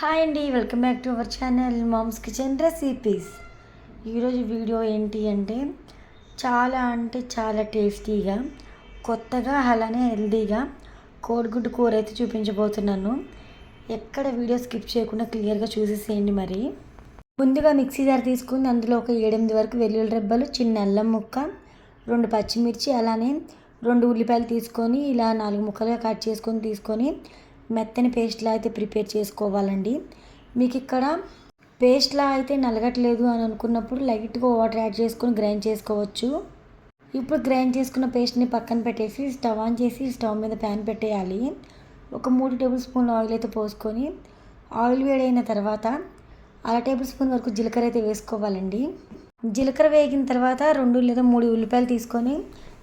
Hi అండి, welcome back to our channel mom's kitchen recipes. ఈరోజు video ఏంటి అంటే చాలా టేస్టీగా, కొత్తగా అలానే హెల్తీగా కోడిగుడ్డు కూర అయితే చూపించబోతున్నాను. ఎక్కడ వీడియో స్కిప్ చేయకుండా క్లియర్గా చూసేసేయండి. మరి ముందుగా మిక్సీ జార్ తీసుకుని అందులో ఒక 7-8 వరకు వెల్లుల్లి రెబ్బలు, చిన్న అల్లం ముక్క, 2 పచ్చిమిర్చి, అలానే 2 ఉల్లిపాయలు తీసుకొని ఇలా 4 ముక్కలుగా కట్ చేసుకొని తీసుకొని మెత్తని పేస్ట్లా అయితే ప్రిపేర్ చేసుకోవాలండి. మీకు ఇక్కడ పేస్ట్లా అయితే నలగట్లేదు అని అనుకున్నప్పుడు లైట్గా వాటర్ యాడ్ చేసుకొని గ్రైండ్ చేసుకోవచ్చు. ఇప్పుడు గ్రైండ్ చేసుకున్న పేస్ట్ని పక్కన పెట్టేసి స్టవ్ ఆన్ చేసి స్టవ్ మీద ప్యాన్ పెట్టేయాలి. ఒక 3 టేబుల్ స్పూన్ల ఆయిల్ అయితే పోసుకొని ఆయిల్ వేడైన తర్వాత 1/2 టేబుల్ స్పూన్ వరకు జీలకర్ర అయితే వేసుకోవాలండి. జీలకర్ర వేగిన తర్వాత 2 లేదా 3 ఉల్లిపాయలు తీసుకొని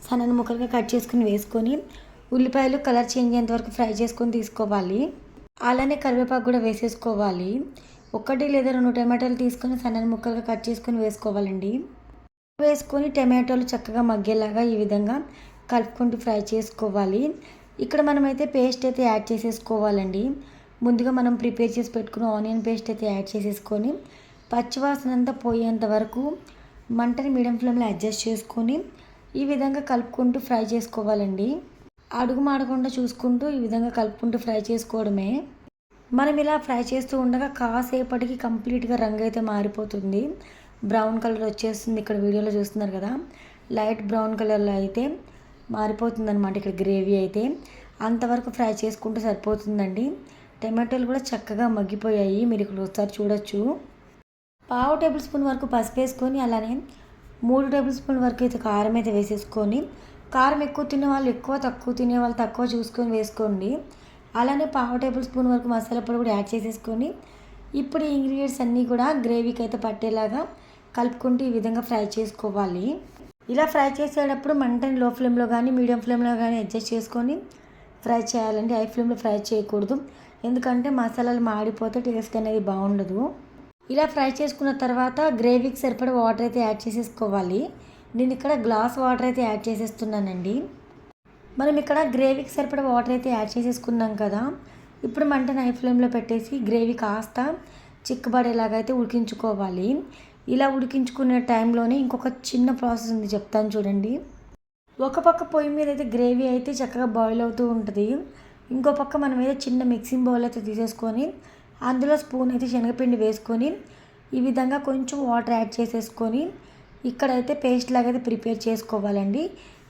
సన్నని ముక్కలుగా కట్ చేసుకుని వేసుకొని ఉల్లిపాయలు కలర్ చేంజ్ అయ్యేంత వరకు ఫ్రై చేసుకొని తీసుకోవాలి. అలానే కరివేపాకు కూడా వేసేసుకోవాలి. 1 లేదా 2 టమాటాలు తీసుకొని సన్నని ముక్కలుగా కట్ చేసుకొని వేసుకోవాలండి. వేసుకొని టమాటోలు చక్కగా మగ్గేలాగా ఈ విధంగా కలుపుకుంటూ ఫ్రై చేసుకోవాలి. ఇక్కడ మనమైతే పేస్ట్ అయితే యాడ్ చేసేసుకోవాలండి. ముందుగా మనం ప్రిపేర్ చేసి పెట్టుకున్న ఆనియన్ పేస్ట్ అయితే యాడ్ చేసేసుకొని పచ్చివాసన అంతా పోయేంత వరకు మంటని మీడియం ఫ్లేమ్లో అడ్జస్ట్ చేసుకొని ఈ విధంగా కలుపుకుంటూ ఫ్రై చేసుకోవాలండి. అడుగు మాడకుండా చూసుకుంటూ ఈ విధంగా కలుపుకుంటూ ఫ్రై చేసుకోవడమే. మనం ఇలా ఫ్రై చేస్తూ ఉండగా కాసేపటికి కంప్లీట్గా రంగు అయితే మారిపోతుంది. బ్రౌన్ కలర్ వచ్చేస్తుంది. ఇక్కడ వీడియోలో చూస్తున్నారు కదా, లైట్ బ్రౌన్ కలర్లో అయితే మారిపోతుంది అనమాట. ఇక్కడ గ్రేవీ అయితే అంతవరకు ఫ్రై చేసుకుంటూ సరిపోతుందండి. టమాటోలు కూడా చక్కగా మగ్గిపోయాయి. మీరు ఇక్కడ ఒకసారి చూడొచ్చు. 1/2 టేబుల్ స్పూన్ వరకు పసుపు వేసుకొని అలానే 3 టేబుల్ స్పూన్ వరకు అయితే కారం అయితే వేసేసుకొని, కారం ఎక్కువ తినే వాళ్ళు ఎక్కువ, తక్కువ తినే వాళ్ళు తక్కువ చూసుకొని వేసుకోండి. అలానే 1/2 టేబుల్ స్పూన్ వరకు మసాలా పొడి కూడా యాడ్ చేసేసుకొని ఇప్పుడు ఈ ఇంగ్రీడియంట్స్ అన్నీ కూడా గ్రేవీకి అయితే పట్టేలాగా కలుపుకుంటూ ఈ విధంగా ఫ్రై చేసుకోవాలి. ఇలా ఫ్రై చేసేటప్పుడు మంటని లో ఫ్లేమ్లో కానీ మీడియం ఫ్లేమ్లో కానీ అడ్జస్ట్ చేసుకొని ఫ్రై చేయాలండి. హై ఫ్లేమ్లో ఫ్రై చేయకూడదు, ఎందుకంటే మసాలాలు మాడిపోతే టేస్ట్ అనేది బాగుండదు. ఇలా ఫ్రై చేసుకున్న తర్వాత గ్రేవీకి సరిపడే వాటర్ అయితే యాడ్ చేసేసుకోవాలి. నేను ఇక్కడ గ్లాస్ వాటర్ అయితే యాడ్ చేసేస్తున్నానండి. మనం ఇక్కడ గ్రేవీకి సరిపడే వాటర్ అయితే యాడ్ చేసేసుకున్నాం కదా. ఇప్పుడు మంటని హై ఫ్లేమ్లో పెట్టేసి గ్రేవీ కాస్త చిక్కబడేలాగా అయితే ఉడికించుకోవాలి. ఇలా ఉడికించుకునే టైంలోనే ఇంకొక చిన్న ప్రాసెస్ ఉంది, చెప్తాను చూడండి. ఒక పక్క పొయ్యి మీద అయితే గ్రేవీ అయితే చక్కగా బాయిల్ అవుతూ ఉంటుంది. ఇంకో పక్క మనం అయితే చిన్న మిక్సింగ్ బౌల్ అయితే తీసేసుకొని అందులో స్పూన్ అయితే శనగపిండి వేసుకొని ఈ విధంగా కొంచెం వాటర్ యాడ్ చేసేసుకొని ఇక్కడైతే పేస్ట్ లాగా అయితే ప్రిపేర్ చేసుకోవాలండి.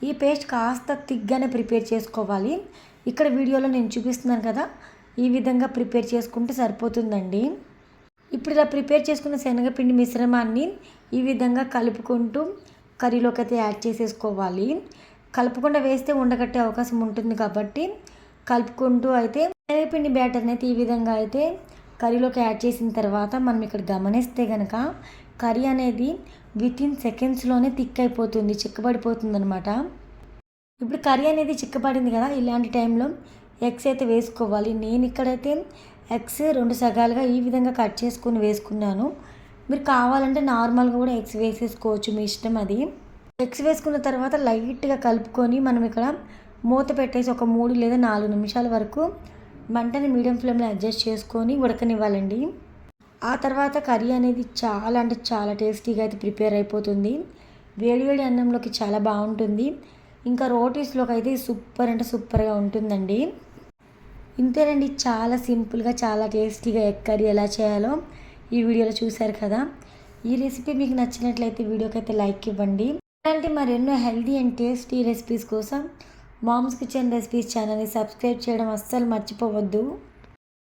ఈ పేస్ట్ కాస్త థిక్గానే ప్రిపేర్ చేసుకోవాలి. ఇక్కడ వీడియోలో నేను చూపిస్తున్నాను కదా, ఈ విధంగా ప్రిపేర్ చేసుకుంటే సరిపోతుందండి. ఇప్పుడు ఇలా ప్రిపేర్ చేసుకున్న శనగపిండి మిశ్రమాన్ని ఈ విధంగా కలుపుకుంటూ కర్రీలోకి అయితే యాడ్ చేసేసుకోవాలి. కలుపుకుండా వేస్తే ఉండగట్టే అవకాశం ఉంటుంది కాబట్టి కలుపుకుంటూ అయితే శనగపిండి బ్యాటర్ని అయితే ఈ విధంగా అయితే కర్రీలోకి యాడ్ చేసిన తర్వాత మనం ఇక్కడ గమనిస్తే కనుక కర్రీ అనేది వితిన్ సెకండ్స్లోనే థిక్ అయిపోతుంది, చిక్కబడిపోతుంది అనమాట. ఇప్పుడు కర్రీ అనేది చిక్కబడింది కదా, ఇలాంటి టైంలో ఎగ్స్ అయితే వేసుకోవాలి. నేను ఇక్కడైతే ఎగ్స్ 2 సగాలుగా ఈ విధంగా కట్ చేసుకొని వేసుకున్నాను. మీరు కావాలంటే నార్మల్గా కూడా ఎగ్స్ వేసేసుకోవచ్చు, మీ ఇష్టం అది. ఎగ్స్ వేసుకున్న తర్వాత లైట్గా కలుపుకొని మనం ఇక్కడ మూత పెట్టేసి ఒక 3 లేదా 4 నిమిషాల వరకు మంటని మీడియం ఫ్లేమ్లో అడ్జస్ట్ చేసుకొని ఉడకనివ్వాలండి. ఆ తర్వాత కర్రీ అనేది చాలా టేస్టీగా అయితే ప్రిపేర్ అయిపోతుంది. వేడివేడి అన్నంలోకి చాలా బాగుంటుంది. ఇంకా రోటీస్లోకి అయితే సూపర్గా ఉంటుందండి. ఇంతేనండి, చాలా సింపుల్గా చాలా టేస్టీగా ఎగ్ కర్రీ ఎలా చేయాలో ఈ వీడియోలో చూశారు కదా. ఈ రెసిపీ మీకు నచ్చినట్లయితే వీడియోకి అయితే లైక్ ఇవ్వండి. అలాంటి మరెన్నో హెల్తీ అండ్ టేస్టీ రెసిపీస్ కోసం మామ్స్ కిచెన్ రెసిపీస్ ఛానల్ని సబ్స్క్రైబ్ చేయడం అస్సలు మర్చిపోవద్దు.